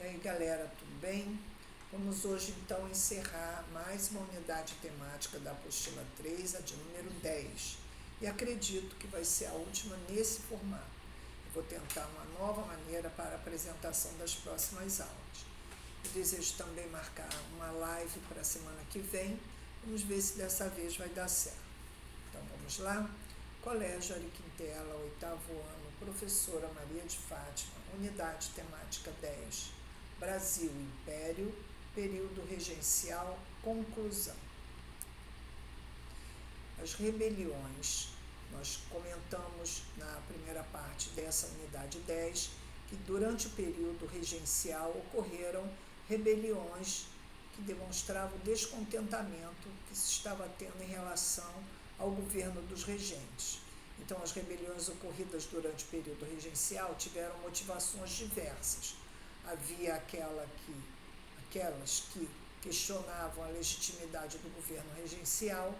aí galera, tudo bem? Vamos hoje então encerrar mais uma unidade temática da apostila 3, a de número 10. E acredito que vai ser a última nesse formato. Eu vou tentar uma nova maneira para a apresentação das próximas aulas. Eu desejo também marcar uma live para a semana que vem. Vamos ver se dessa vez vai dar certo. Então vamos lá? Colégio Ari Quintela, 8º ano, professora Maria de Fátima, unidade temática 10, Brasil Império, período regencial, conclusão. As rebeliões, nós comentamos na primeira parte dessa unidade 10, que durante o período regencial ocorreram rebeliões que demonstravam o descontentamento que se estava tendo em relação ao governo dos regentes. Então, as rebeliões ocorridas durante o período regencial tiveram motivações diversas. Havia aquelas que questionavam a legitimidade do governo regencial,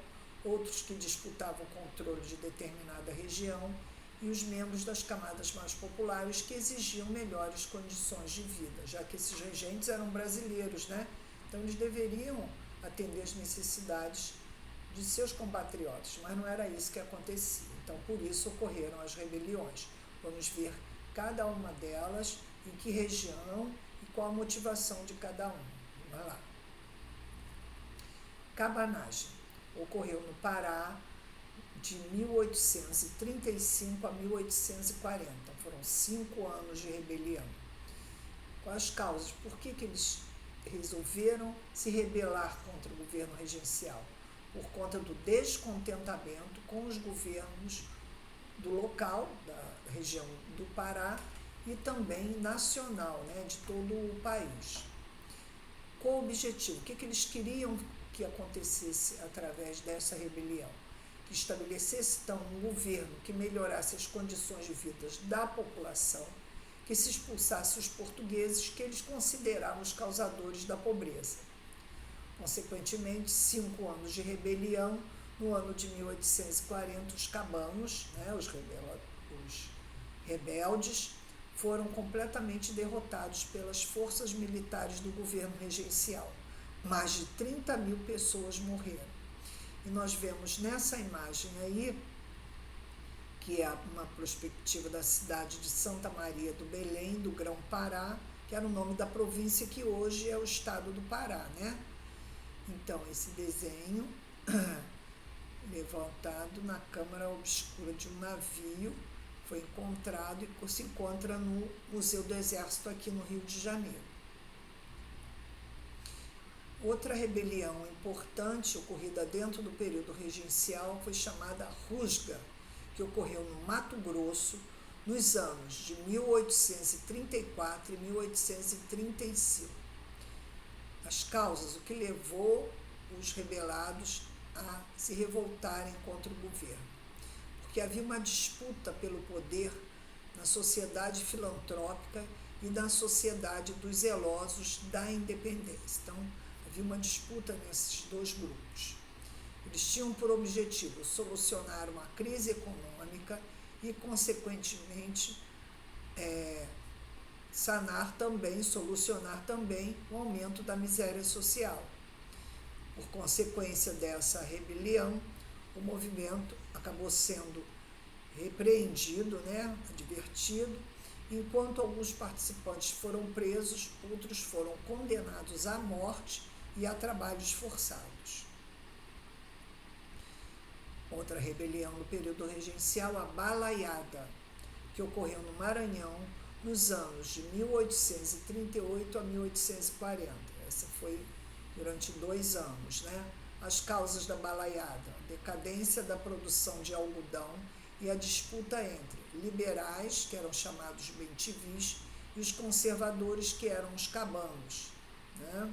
outros que disputavam o controle de determinada região e os membros das camadas mais populares que exigiam melhores condições de vida, já que esses regentes eram brasileiros, né? Então, eles deveriam atender às necessidades de seus compatriotas, mas não era isso que acontecia. Então, por isso ocorreram as rebeliões. Vamos ver cada uma delas, em que região e qual a motivação de cada um. Vamos lá. Cabanagem. Ocorreu no Pará de 1835 a 1840. Foram 5 anos de rebelião. Quais as causas? Por que eles resolveram se rebelar contra o governo regencial? Por conta do descontentamento com os governos do local, da região do Pará, e também nacional, né, de todo o país. Qual o objetivo? O que eles queriam que acontecesse através dessa rebelião? Que estabelecesse, então, um governo que melhorasse as condições de vida da população, que se expulsasse os portugueses, que eles consideravam os causadores da pobreza. Consequentemente, 5 anos de rebelião. No ano de 1840, os cabanos, né, os rebeldes, foram completamente derrotados pelas forças militares do governo regencial. Mais de 30 mil pessoas morreram. E nós vemos nessa imagem aí, que é uma perspectiva da cidade de Santa Maria do Belém, do Grão-Pará, que era o nome da província que hoje é o estado do Pará, né? Então, esse desenho levantado na câmara obscura de um navio foi encontrado e se encontra no Museu do Exército aqui no Rio de Janeiro. Outra rebelião importante ocorrida dentro do período regencial foi chamada Rusga, que ocorreu no Mato Grosso nos anos de 1834 e 1835. As causas, o que levou os rebelados a se revoltarem contra o governo. Porque havia uma disputa pelo poder na sociedade filantrópica e na sociedade dos zelosos da independência. Então, havia uma disputa nesses dois grupos. Eles tinham por objetivo solucionar uma crise econômica e, consequentemente, solucionar também o aumento da miséria social. Por consequência dessa rebelião, o movimento acabou sendo repreendido, né, advertido, enquanto alguns participantes foram presos, outros foram condenados à morte e a trabalhos forçados. Outra rebelião no período regencial, a Balaiada, que ocorreu no Maranhão nos anos de 1838 a 1840. Essa foi durante 2 anos, né? As causas da balaiada: a decadência da produção de algodão e a disputa entre liberais, que eram chamados bem-te-vis, e os conservadores, que eram os cabanos, né?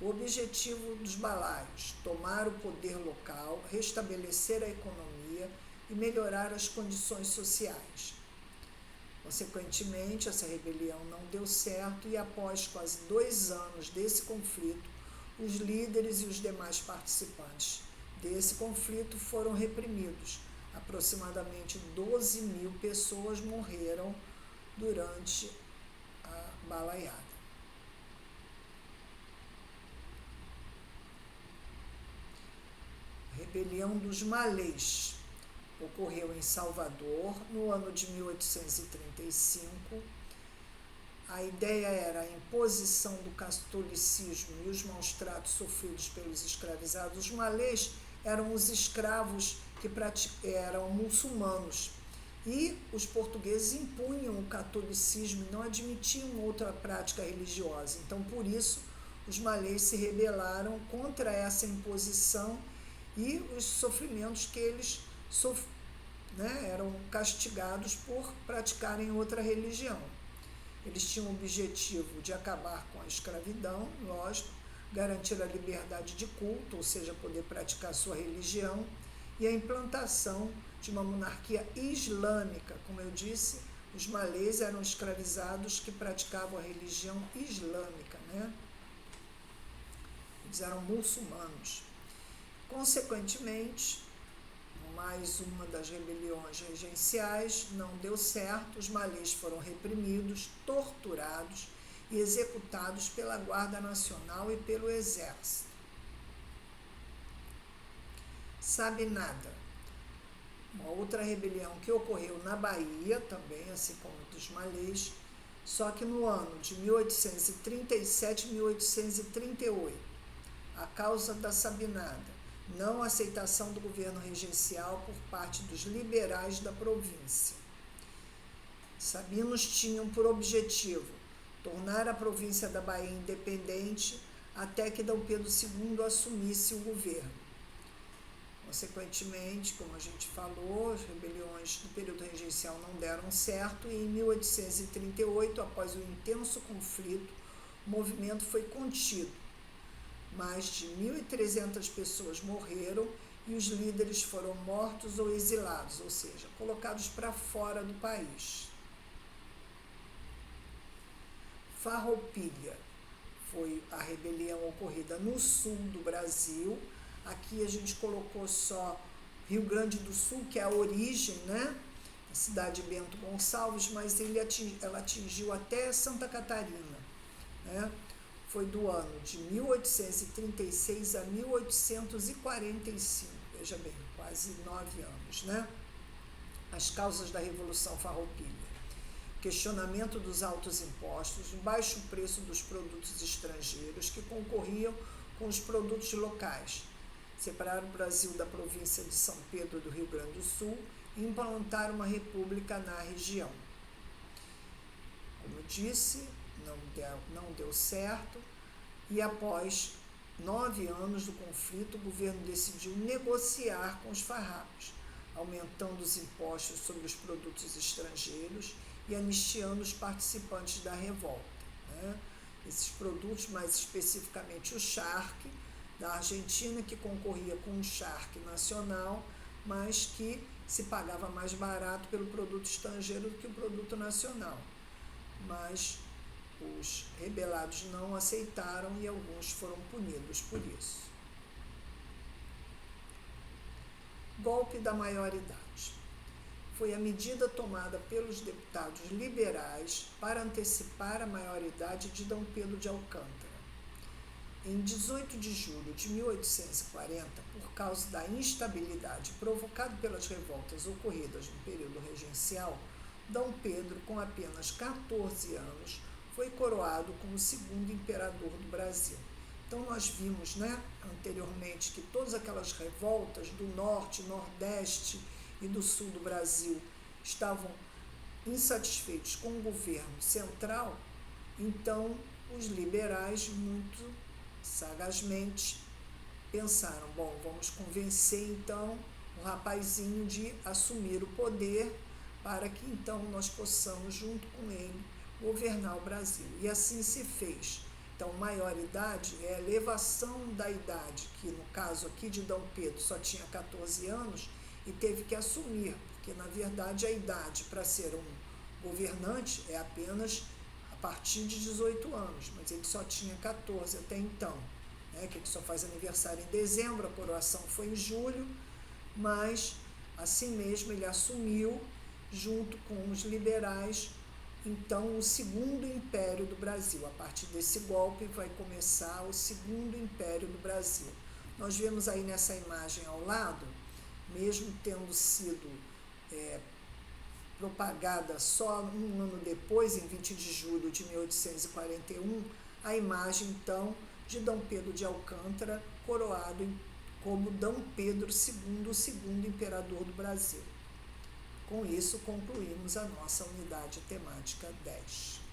O objetivo dos balaios: tomar o poder local, restabelecer a economia e melhorar as condições sociais. Consequentemente, essa rebelião não deu certo e, após quase 2 anos desse conflito, os líderes e os demais participantes desse conflito foram reprimidos. Aproximadamente 12 mil pessoas morreram durante a balaiada. Rebelião dos Malês. Ocorreu em Salvador, no ano de 1835. A ideia era a imposição do catolicismo e os maus-tratos sofridos pelos escravizados. Os malês eram os escravos que eram muçulmanos. E os portugueses impunham o catolicismo e não admitiam outra prática religiosa. Então, por isso, os malês se rebelaram contra essa imposição e os sofrimentos que eles eram castigados por praticarem outra religião. Eles tinham o objetivo de acabar com a escravidão, lógico, garantir a liberdade de culto, ou seja, poder praticar sua religião, e a implantação de uma monarquia islâmica. Como eu disse, os malês eram escravizados que praticavam a religião islâmica, né? Eles eram muçulmanos. Consequentemente, mais uma das rebeliões regenciais não deu certo, os malês foram reprimidos, torturados e executados pela Guarda Nacional e pelo Exército. Sabinada, uma outra rebelião que ocorreu na Bahia, também, assim como dos malês, só que no ano de 1837 e 1838. A causa da Sabinada: não aceitação do governo regencial por parte dos liberais da província. Sabinos tinham por objetivo tornar a província da Bahia independente até que D. Pedro II assumisse o governo. Consequentemente, como a gente falou, as rebeliões do período regencial não deram certo e em 1838, após o intenso conflito, o movimento foi contido. Mais de 1.300 pessoas morreram e os líderes foram mortos ou exilados, ou seja, colocados para fora do país. Farroupilha foi a rebelião ocorrida no sul do Brasil. Aqui a gente colocou só Rio Grande do Sul, que é a origem, né? A cidade de Bento Gonçalves, mas ela atingiu até Santa Catarina, né? Foi do ano de 1836 a 1845, veja bem, quase 9 anos, né? As causas da Revolução Farroupilha: questionamento dos altos impostos, o baixo preço dos produtos estrangeiros que concorriam com os produtos locais, separar o Brasil da província de São Pedro do Rio Grande do Sul e implantar uma república na região. Como eu disse, não deu certo, e após 9 anos do conflito, o governo decidiu negociar com os farrapos, aumentando os impostos sobre os produtos estrangeiros e anistiando os participantes da revolta, né? Esses produtos, mais especificamente o charque da Argentina, que concorria com um charque nacional, mas que se pagava mais barato pelo produto estrangeiro do que o produto nacional. Mas os rebelados não aceitaram e alguns foram punidos por isso. Golpe da maioridade. Foi a medida tomada pelos deputados liberais para antecipar a maioridade de D. Pedro de Alcântara. Em 18 de julho de 1840, por causa da instabilidade provocada pelas revoltas ocorridas no período regencial, D. Pedro, com apenas 14 anos, foi coroado como segundo imperador do Brasil. Então, nós vimos, né, anteriormente que todas aquelas revoltas do norte, nordeste e do sul do Brasil estavam insatisfeitos com o governo central. Então, os liberais, muito sagazmente, pensaram: bom, vamos convencer então o rapazinho de assumir o poder para que então nós possamos, junto com ele, governar o Brasil. E assim se fez. Então, maioridade é a elevação da idade, que no caso aqui de D. Pedro só tinha 14 anos e teve que assumir, porque na verdade a idade para ser um governante é apenas a partir de 18 anos, mas ele só tinha 14 até então, né, que ele só faz aniversário em dezembro, a coroação foi em julho, mas assim mesmo ele assumiu, junto com os liberais, então o segundo império do Brasil. A partir desse golpe vai começar o segundo império do Brasil. Nós vemos aí nessa imagem ao lado, mesmo tendo sido propagada só um ano depois, em 20 de julho de 1841, a imagem, então, de Dom Pedro de Alcântara, coroado como Dom Pedro II, o segundo imperador do Brasil. Com isso, concluímos a nossa unidade temática 10.